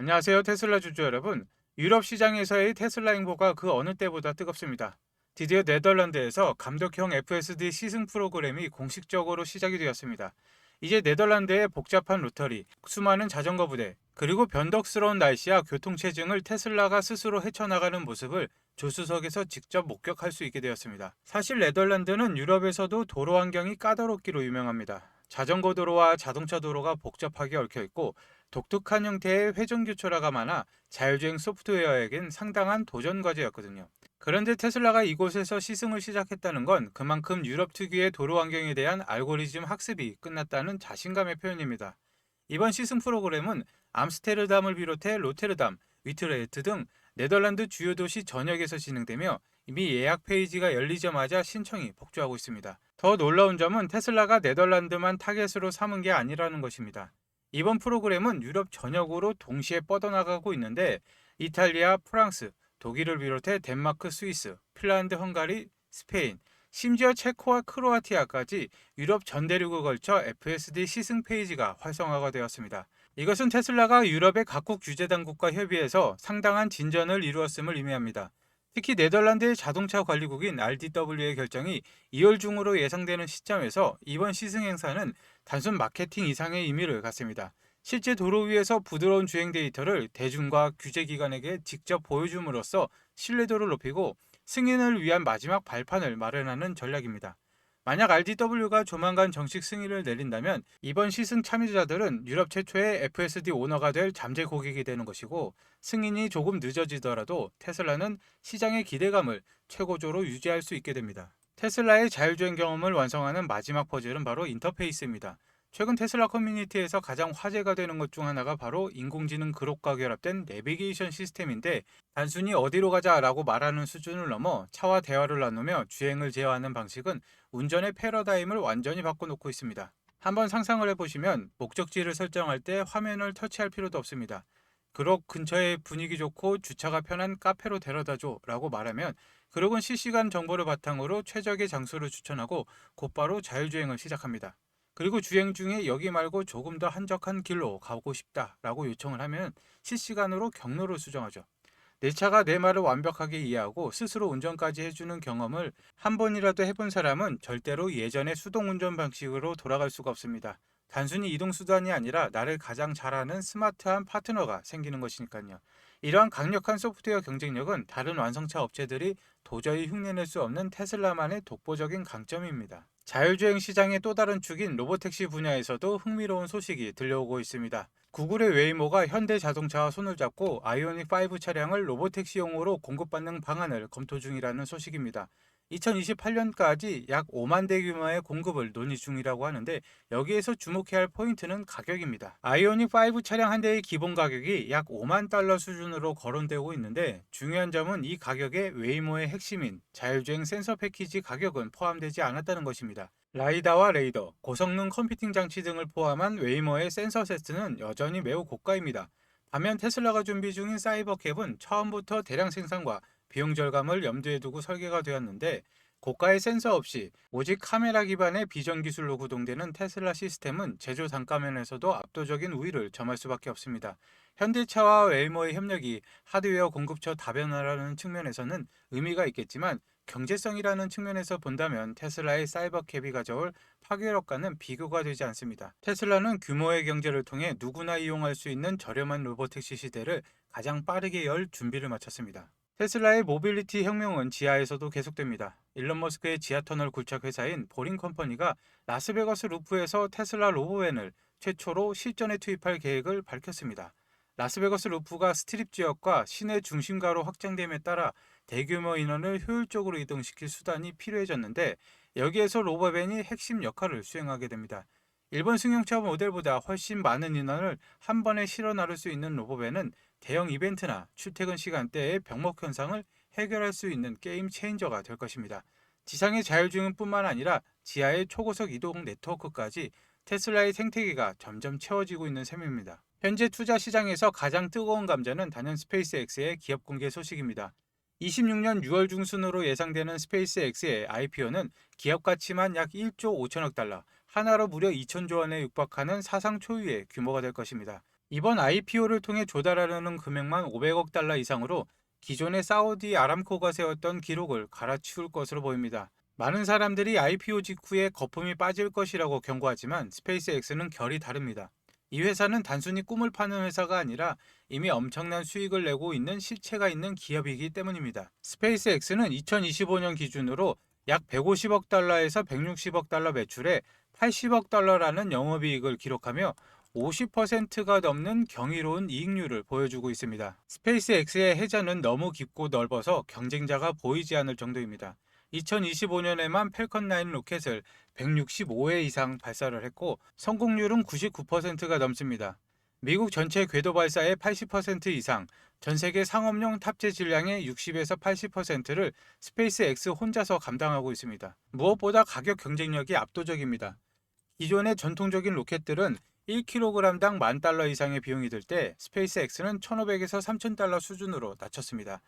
안녕하세요. 테슬라 주주 여러분. 유럽 시장에서의 테슬라 행보가 그 어느 때보다 뜨겁습니다. 드디어 네덜란드에서 감독형 FSD 시승 프로그램이 공식적으로 시작이 되었습니다. 이제 네덜란드의 복잡한 로터리, 수많은 자전거 부대, 그리고 변덕스러운 날씨와 교통체증을 테슬라가 스스로 헤쳐나가는 모습을 조수석에서 직접 목격할 수 있게 되었습니다. 사실 네덜란드는 유럽에서도 도로 환경이 까다롭기로 유명합니다. 자전거 도로와 자동차 도로가 복잡하게 얽혀 있고 독특한 형태의 회전교차로가 많아 자율주행 소프트웨어에겐 상당한 도전 과제였거든요. 그런데 테슬라가 이곳에서 시승을 시작했다는 건 그만큼 유럽 특유의 도로 환경에 대한 알고리즘 학습이 끝났다는 자신감의 표현입니다. 이번 시승 프로그램은 암스테르담을 비롯해 로테르담, 위트레흐트 등 네덜란드 주요 도시 전역에서 진행되며 이미 예약 페이지가 열리자마자 신청이 폭주하고 있습니다. 더 놀라운 점은 테슬라가 네덜란드만 타겟으로 삼은 게 아니라는 것입니다. 이번 프로그램은 유럽 전역으로 동시에 뻗어나가고 있는데 이탈리아, 프랑스, 독일을 비롯해 덴마크, 스위스, 핀란드, 헝가리, 스페인, 심지어 체코와 크로아티아까지 유럽 전 대륙을 걸쳐 FSD 시승 페이지가 활성화가 되었습니다. 이것은 테슬라가 유럽의 각국 규제 당국과 협의해서 상당한 진전을 이루었음을 의미합니다. 특히 네덜란드의 자동차 관리국인 RDW의 결정이 2월 중으로 예상되는 시점에서 이번 시승 행사는 단순 마케팅 이상의 의미를 갖습니다. 실제 도로 위에서 부드러운 주행 데이터를 대중과 규제기관에게 직접 보여줌으로써 신뢰도를 높이고 승인을 위한 마지막 발판을 마련하는 전략입니다. 만약 RDW가 조만간 정식 승인을 내린다면 이번 시승 참여자들은 유럽 최초의 FSD 오너가 될 잠재 고객이 되는 것이고, 승인이 조금 늦어지더라도 테슬라는 시장의 기대감을 최고조로 유지할 수 있게 됩니다. 테슬라의 자율주행 경험을 완성하는 마지막 퍼즐은 바로 인터페이스입니다. 최근 테슬라 커뮤니티에서 가장 화제가 되는 것 중 하나가 바로 인공지능 그룹과 결합된 내비게이션 시스템인데, 단순히 어디로 가자라고 말하는 수준을 넘어 차와 대화를 나누며 주행을 제어하는 방식은 운전의 패러다임을 완전히 바꿔놓고 있습니다. 한번 상상을 해보시면 목적지를 설정할 때 화면을 터치할 필요도 없습니다. 그럭 근처에 분위기 좋고 주차가 편한 카페로 데려다줘 라고 말하면 그럭은 실시간 정보를 바탕으로 최적의 장소를 추천하고 곧바로 자율주행을 시작합니다. 그리고 주행 중에 여기 말고 조금 더 한적한 길로 가고 싶다 라고 요청을 하면 실시간으로 경로를 수정하죠. 내 차가 내 말을 완벽하게 이해하고 스스로 운전까지 해주는 경험을 한 번이라도 해본 사람은 절대로 예전의 수동 운전 방식으로 돌아갈 수가 없습니다. 단순히 이동수단이 아니라 나를 가장 잘 아는 스마트한 파트너가 생기는 것이니까요. 이러한 강력한 소프트웨어 경쟁력은 다른 완성차 업체들이 도저히 흉내낼 수 없는 테슬라만의 독보적인 강점입니다. 자율주행 시장의 또 다른 축인 로보택시 분야에서도 흥미로운 소식이 들려오고 있습니다. 구글의 웨이모가 현대자동차와 손을 잡고 아이오닉5 차량을 로보택시용으로 공급받는 방안을 검토 중이라는 소식입니다. 2028년까지 약 5만 대 규모의 공급을 논의 중이라고 하는데, 여기에서 주목해야 할 포인트는 가격입니다. 아이오닉5 차량 한 대의 기본 가격이 약 5만 달러 수준으로 거론되고 있는데, 중요한 점은 이 가격에 웨이모의 핵심인 자율주행 센서 패키지 가격은 포함되지 않았다는 것입니다. 라이다와 레이더, 고성능 컴퓨팅 장치 등을 포함한 웨이모의 센서 세트는 여전히 매우 고가입니다. 반면 테슬라가 준비 중인 사이버캡은 처음부터 대량 생산과 비용 절감을 염두에 두고 설계가 되었는데, 고가의 센서 없이 오직 카메라 기반의 비전 기술로 구동되는 테슬라 시스템은 제조 단가면에서도 압도적인 우위를 점할 수밖에 없습니다. 현대차와 웨이모의 협력이 하드웨어 공급처 다변화라는 측면에서는 의미가 있겠지만, 경제성이라는 측면에서 본다면 테슬라의 사이버캡이 가져올 파괴력과는 비교가 되지 않습니다. 테슬라는 규모의 경제를 통해 누구나 이용할 수 있는 저렴한 로보택시 시대를 가장 빠르게 열 준비를 마쳤습니다. 테슬라의 모빌리티 혁명은 지하에서도 계속됩니다. 일론 머스크의 지하터널 굴착 회사인 보링 컴퍼니가 라스베거스 루프에서 테슬라 로보밴을 최초로 실전에 투입할 계획을 밝혔습니다. 라스베거스 루프가 스트립 지역과 시내 중심가로 확장됨에 따라 대규모 인원을 효율적으로 이동시킬 수단이 필요해졌는데, 여기에서 로보밴이 핵심 역할을 수행하게 됩니다. 일본 승용차 모델보다 훨씬 많은 인원을 한 번에 실어 나를 수 있는 로보밴은 대형 이벤트나 출퇴근 시간대의 병목 현상을 해결할 수 있는 게임 체인저가 될 것입니다. 지상의 자율주행뿐만 아니라 지하의 초고속 이동 네트워크까지 테슬라의 생태계가 점점 채워지고 있는 셈입니다. 현재 투자 시장에서 가장 뜨거운 감자는 단연 스페이스X의 기업 공개 소식입니다. 26년 6월 중순으로 예상되는 스페이스X의 IPO는 기업 가치만 약 1조 5천억 달러, 하나로 무려 2천조 원에 육박하는 사상 초유의 규모가 될 것입니다. 이번 IPO를 통해 조달하려는 금액만 500억 달러 이상으로 기존의 사우디 아람코가 세웠던 기록을 갈아치울 것으로 보입니다. 많은 사람들이 IPO 직후에 거품이 빠질 것이라고 경고하지만 스페이스X는 결이 다릅니다. 이 회사는 단순히 꿈을 파는 회사가 아니라 이미 엄청난 수익을 내고 있는 실체가 있는 기업이기 때문입니다. 스페이스X는 2025년 기준으로 약 150억 달러에서 160억 달러 매출에 80억 달러라는 영업이익을 기록하며 50%가 넘는 경이로운 이익률을 보여주고 있습니다. 스페이스X의 해자는 너무 깊고 넓어서 경쟁자가 보이지 않을 정도입니다. 2025년에만 펠컨 9 로켓을 165회 이상 발사를 했고 성공률은 99%가 넘습니다. 미국 전체 궤도 발사의 80% 이상, 전 세계 상업용 탑재 질량의 60에서 80%를 스페이스X 혼자서 감당하고 있습니다. 무엇보다 가격 경쟁력이 압도적입니다. 기존의 전통적인 로켓들은 1kg당 10,000달러 이상의 비용이 들 때 스페이스X는 1,500에서 3,000달러 수준으로 낮췄습니다.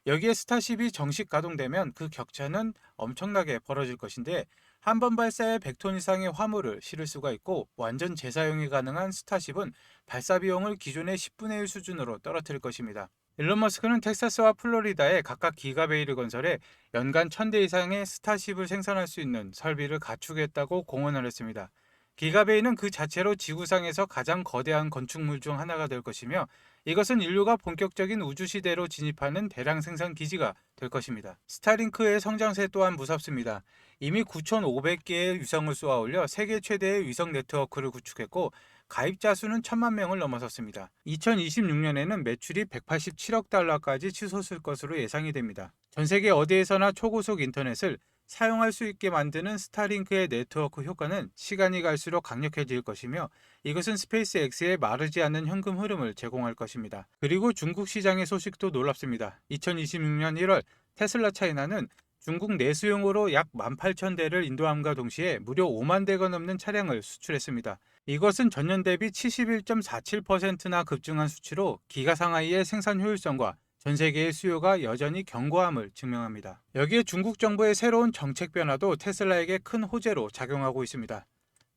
여기에 스타쉽이 정식 가동되면 그 격차는 엄청나게 벌어질 것인데 한 번 발사에 100톤 이상의 화물을 실을 수가 있고 완전 재사용이 가능한 스타쉽은 발사 비용을 기존의 10분의 1 수준으로 떨어뜨릴 것입니다. 일론 머스크는 텍사스와 플로리다에 각각 기가베이를 건설해 연간 1,000대 이상의 스타쉽을 생산할 수 있는 설비를 갖추겠다고 공언을 했습니다. 기가베이는 그 자체로 지구상에서 가장 거대한 건축물 중 하나가 될 것이며 이것은 인류가 본격적인 우주 시대로 진입하는 대량 생산 기지가 될 것입니다. 스타링크의 성장세 또한 무섭습니다. 이미 9,500개의 위성을 쏘아 올려 세계 최대의 위성 네트워크를 구축했고 가입자 수는 1,000만 명을 넘어섰습니다. 2026년에는 매출이 187억 달러까지 치솟을 것으로 예상이 됩니다. 전 세계 어디에서나 초고속 인터넷을 사용할 수 있게 만드는 스타링크의 네트워크 효과는 시간이 갈수록 강력해질 것이며 이것은 스페이스X의 마르지 않는 현금 흐름을 제공할 것입니다. 그리고 중국 시장의 소식도 놀랍습니다. 2026년 1월 테슬라 차이나는 중국 내수용으로 약 18,000대를 인도함과 동시에 무려 5만 대가 넘는 차량을 수출했습니다. 이것은 전년 대비 71.47%나 급증한 수치로 기가 상하이의 생산 효율성과 전 세계의 수요가 여전히 견고함을 증명합니다. 여기에 중국 정부의 새로운 정책 변화도 테슬라에게 큰 호재로 작용하고 있습니다.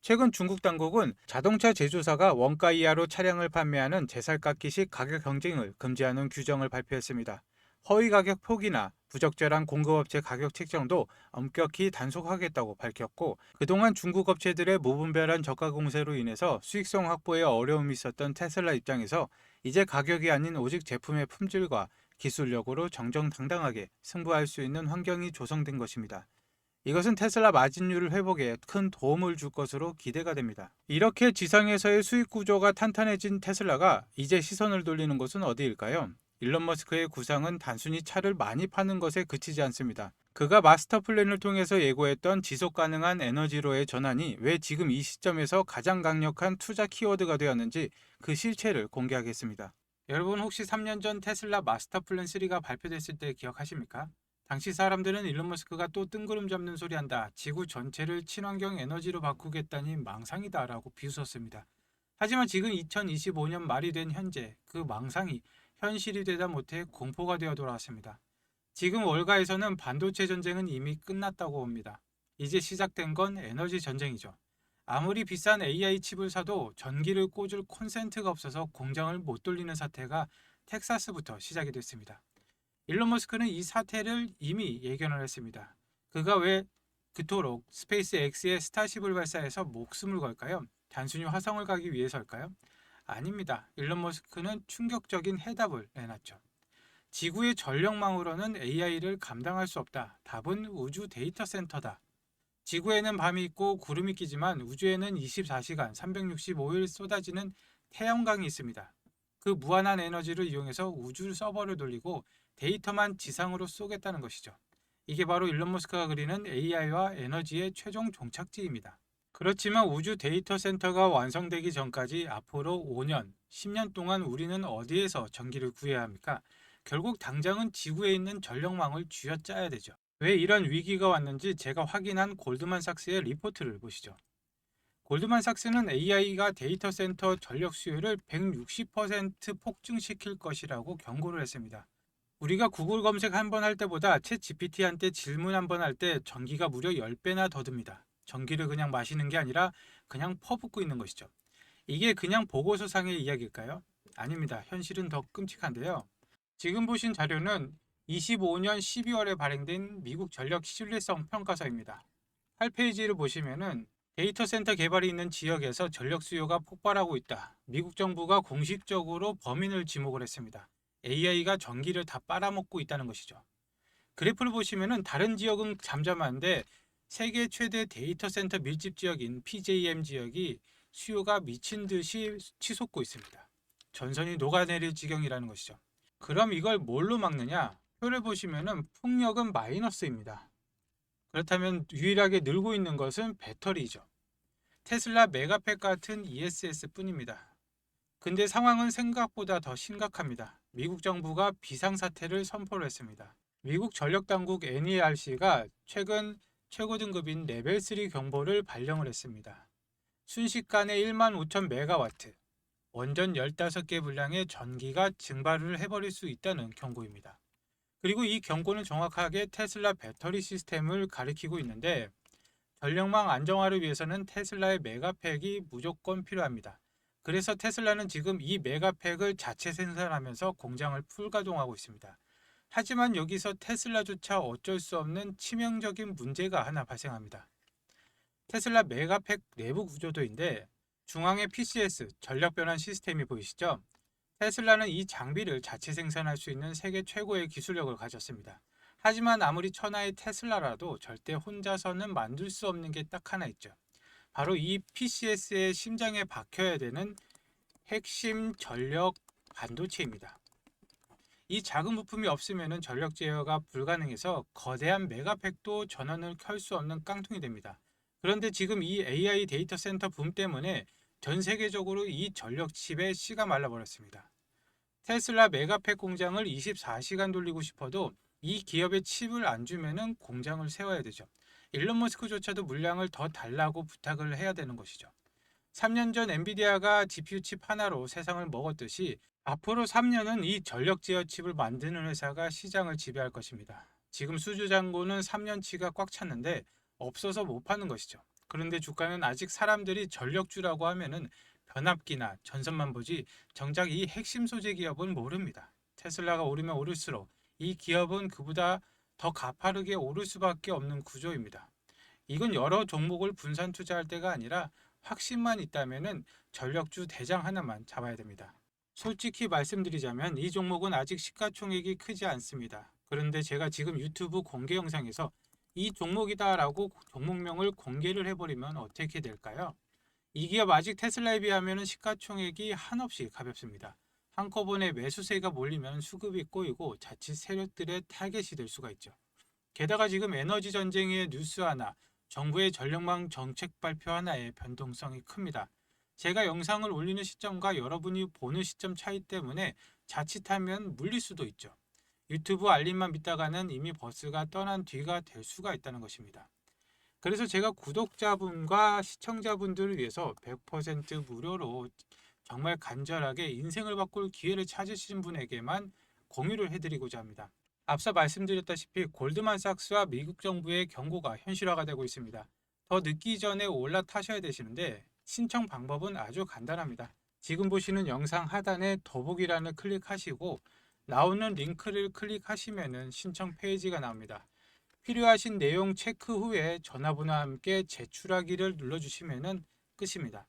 최근 중국 당국은 자동차 제조사가 원가 이하로 차량을 판매하는 제살깎기식 가격 경쟁을 금지하는 규정을 발표했습니다. 허위 가격 포기나 부적절한 공급업체 가격 책정도 엄격히 단속하겠다고 밝혔고 그동안 중국 업체들의 무분별한 저가 공세로 인해서 수익성 확보에 어려움이 있었던 테슬라 입장에서 이제 가격이 아닌 오직 제품의 품질과 기술력으로 정정당당하게 승부할 수 있는 환경이 조성된 것입니다. 이것은 테슬라 마진율 회복에 큰 도움을 줄 것으로 기대가 됩니다. 이렇게 지상에서의 수익 구조가 탄탄해진 테슬라가 이제 시선을 돌리는 곳은 어디일까요? 일론 머스크의 구상은 단순히 차를 많이 파는 것에 그치지 않습니다. 그가 마스터 플랜을 통해서 예고했던 지속 가능한 에너지로의 전환이 왜 지금 이 시점에서 가장 강력한 투자 키워드가 되었는지 그 실체를 공개하겠습니다. 여러분 혹시 3년 전 테슬라 마스터 플랜 3가 발표됐을 때 기억하십니까? 당시 사람들은 일론 머스크가 또 뜬구름 잡는 소리 한다. 지구 전체를 친환경 에너지로 바꾸겠다니 망상이다 라고 비웃었습니다. 하지만 지금 2025년 말이 된 현재 그 망상이 현실이 되다 못해 공포가 되어 돌아왔습니다. 지금 월가에서는 반도체 전쟁은 이미 끝났다고 봅니다. 이제 시작된 건 에너지 전쟁이죠. 아무리 비싼 AI 칩을 사도 전기를 꽂을 콘센트가 없어서 공장을 못 돌리는 사태가 텍사스부터 시작이 됐습니다. 일론 머스크는 이 사태를 이미 예견을 했습니다. 그가 왜 그토록 스페이스X의 스타쉽을 발사해서 목숨을 걸까요? 단순히 화성을 가기 위해서일까요? 아닙니다. 일론 머스크는 충격적인 해답을 내놨죠. 지구의 전력망으로는 AI를 감당할 수 없다. 답은 우주 데이터 센터다. 지구에는 밤이 있고 구름이 끼지만 우주에는 24시간 365일 쏟아지는 태양광이 있습니다. 그 무한한 에너지를 이용해서 우주 서버를 돌리고 데이터만 지상으로 쏘겠다는 것이죠. 이게 바로 일론 머스크가 그리는 AI와 에너지의 최종 종착지입니다. 그렇지만 우주 데이터 센터가 완성되기 전까지 앞으로 5년, 10년 동안 우리는 어디에서 전기를 구해야 합니까? 결국 당장은 지구에 있는 전력망을 쥐어짜야 되죠. 왜 이런 위기가 왔는지 제가 확인한 골드만삭스의 리포트를 보시죠. 골드만삭스는 AI가 데이터 센터 전력 수요를 160% 폭증시킬 것이라고 경고를 했습니다. 우리가 구글 검색 한 번 할 때보다 챗 GPT한테 질문 한 번 할 때 전기가 무려 10배나 더 듭니다. 전기를 그냥 마시는 게 아니라 그냥 퍼붓고 있는 것이죠. 이게 그냥 보고서상의 이야기일까요? 아닙니다. 현실은 더 끔찍한데요. 지금 보신 자료는 25년 12월에 발행된 미국 전력 신뢰성 평가서입니다. 8페이지를 보시면은 데이터 센터 개발이 있는 지역에서 전력 수요가 폭발하고 있다. 미국 정부가 공식적으로 범인을 지목을 했습니다. AI가 전기를 다 빨아먹고 있다는 것이죠. 그래프를 보시면은 다른 지역은 잠잠한데 세계 최대 데이터 센터 밀집 지역인 PJM 지역이 수요가 미친 듯이 치솟고 있습니다. 전선이 녹아내릴 지경이라는 것이죠. 그럼 이걸 뭘로 막느냐? 표를 보시면은 풍력은 마이너스입니다. 그렇다면 유일하게 늘고 있는 것은 배터리죠. 테슬라 메가팩 같은 ESS 뿐입니다. 근데 상황은 생각보다 더 심각합니다. 미국 정부가 비상사태를 선포를 했습니다. 미국 전력당국 NERC가 최근 최고 등급인 레벨 3 경보를 발령을 했습니다. 순식간에 1만 5천 메가와트, 원전 15개 분량의 전기가 증발을 해버릴 수 있다는 경고입니다. 그리고 이 경고는 정확하게 테슬라 배터리 시스템을 가리키고 있는데 전력망 안정화를 위해서는 테슬라의 메가팩이 무조건 필요합니다. 그래서 테슬라는 지금 이 메가팩을 자체 생산하면서 공장을 풀가동하고 있습니다. 하지만 여기서 테슬라조차 어쩔 수 없는 치명적인 문제가 하나 발생합니다. 테슬라 메가팩 내부 구조도인데 중앙에 PCS 전력 변환 시스템이 보이시죠? 테슬라는 이 장비를 자체 생산할 수 있는 세계 최고의 기술력을 가졌습니다. 하지만 아무리 천하의 테슬라라도 절대 혼자서는 만들 수 없는 게 딱 하나 있죠. 바로 이 PCS의 심장에 박혀야 되는 핵심 전력 반도체입니다. 이 작은 부품이 없으면 전력 제어가 불가능해서 거대한 메가팩도 전원을 켤 수 없는 깡통이 됩니다. 그런데 지금 이 AI 데이터 센터 붐 때문에 전 세계적으로 이 전력 칩에 씨가 말라버렸습니다. 테슬라 메가팩 공장을 24시간 돌리고 싶어도 이 기업의 칩을 안 주면은 공장을 세워야 되죠. 일론 머스크조차도 물량을 더 달라고 부탁을 해야 되는 것이죠. 3년 전 엔비디아가 GPU 칩 하나로 세상을 먹었듯이 앞으로 3년은 이 전력 제어 칩을 만드는 회사가 시장을 지배할 것입니다. 지금 수주 잔고는 3년치가 꽉 찼는데 없어서 못 파는 것이죠. 그런데 주가는 아직 사람들이 전력주라고 하면은 변압기나 전선만 보지 정작 이 핵심 소재 기업은 모릅니다. 테슬라가 오르면 오를수록 이 기업은 그보다 더 가파르게 오를 수밖에 없는 구조입니다. 이건 여러 종목을 분산 투자할 때가 아니라 확신만 있다면은 전력주 대장 하나만 잡아야 됩니다. 솔직히 말씀드리자면 이 종목은 아직 시가총액이 크지 않습니다. 그런데 제가 지금 유튜브 공개 영상에서 이 종목이다라고 종목명을 공개를 해버리면 어떻게 될까요? 이 기업 아직 테슬라에 비하면 시가총액이 한없이 가볍습니다. 한꺼번에 매수세가 몰리면 수급이 꼬이고 자칫 세력들의 타겟이 될 수가 있죠. 게다가 지금 에너지 전쟁의 뉴스 하나, 정부의 전력망 정책 발표 하나의 변동성이 큽니다. 제가 영상을 올리는 시점과 여러분이 보는 시점 차이 때문에 자칫하면 물릴 수도 있죠. 유튜브 알림만 믿다가는 이미 버스가 떠난 뒤가 될 수가 있다는 것입니다. 그래서 제가 구독자분과 시청자분들을 위해서 100% 무료로 정말 간절하게 인생을 바꿀 기회를 찾으신 분에게만 공유를 해드리고자 합니다. 앞서 말씀드렸다시피 골드만삭스와 미국 정부의 경고가 현실화가 되고 있습니다. 더 늦기 전에 올라타셔야 되시는데 신청 방법은 아주 간단합니다. 지금 보시는 영상 하단에 더보기란을 클릭하시고 나오는 링크를 클릭하시면 신청 페이지가 나옵니다. 필요하신 내용 체크 후에 전화번호와 함께 제출하기를 눌러주시면 끝입니다.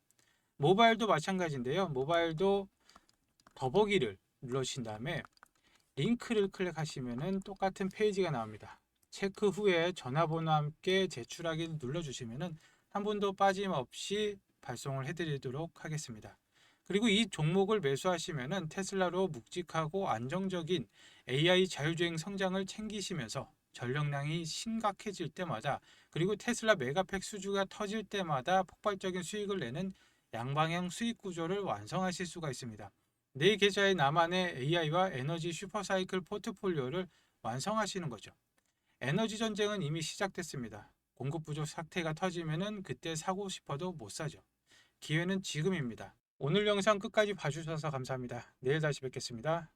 모바일도 마찬가지인데요. 모바일도 더보기를 눌러주신 다음에 링크를 클릭하시면 똑같은 페이지가 나옵니다. 체크 후에 전화번호와 함께 제출하기를 눌러주시면 한 분도 빠짐없이 발송을 해드리도록 하겠습니다. 그리고 이 종목을 매수하시면 테슬라로 묵직하고 안정적인 AI 자율주행 성장을 챙기시면서 전력량이 심각해질 때마다 그리고 테슬라 메가팩 수주가 터질 때마다 폭발적인 수익을 내는 양방향 수익 구조를 완성하실 수가 있습니다. 내 계좌에 나만의 AI와 에너지 슈퍼사이클 포트폴리오를 완성하시는 거죠. 에너지 전쟁은 이미 시작됐습니다. 공급 부족 사태가 터지면은 그때 사고 싶어도 못 사죠. 기회는 지금입니다. 오늘 영상 끝까지 봐주셔서 감사합니다. 내일 다시 뵙겠습니다.